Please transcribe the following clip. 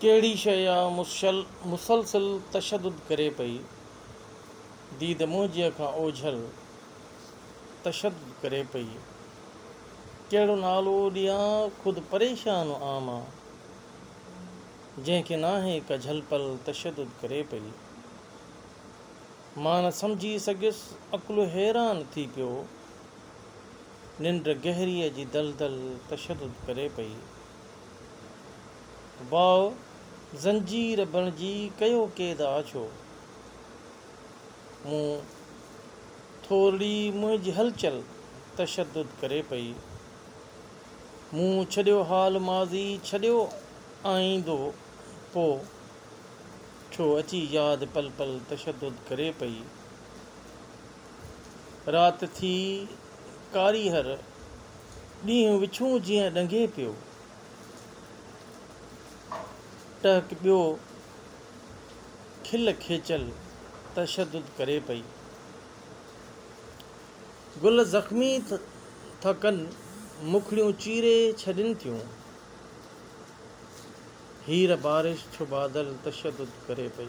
कहिड़ी शइ आहे मुसलसिल तशदुद करे पई, दीद मुंहिंजीअ खां ओझल तशदुद करे पई। कहिड़ो नालो ॾियां ख़ुदि परेशान आमां, जंहिंखे नाहे का झलपल तशदुद करे पई। मां न सम्झी सघियुसि, अकुलु हैरान थी पियो, निंड गहरीअ जी दलदल तशदुद करे पई। वाओ ज़ंजीर बणिजी कयो क़ैद आछो, मूं थोरी मुंहिंजी हलचल तशदुद करे पई। मूं छॾियो हाल माज़ी, छॾियो आईंदो पोइ छो अची यादि पल पल तशदुद करे पई। राति थी कारीहर, ॾींहुं विछूं जीअं ॾंगे पियो, टहक ॿियो खिल खेचल तशदुद करे पई। गुल ज़ख़्मी था कनि, मुखड़ियूं चीरे छॾनि थियूं, हीर बारिश छो बादल तशदुद करे पई।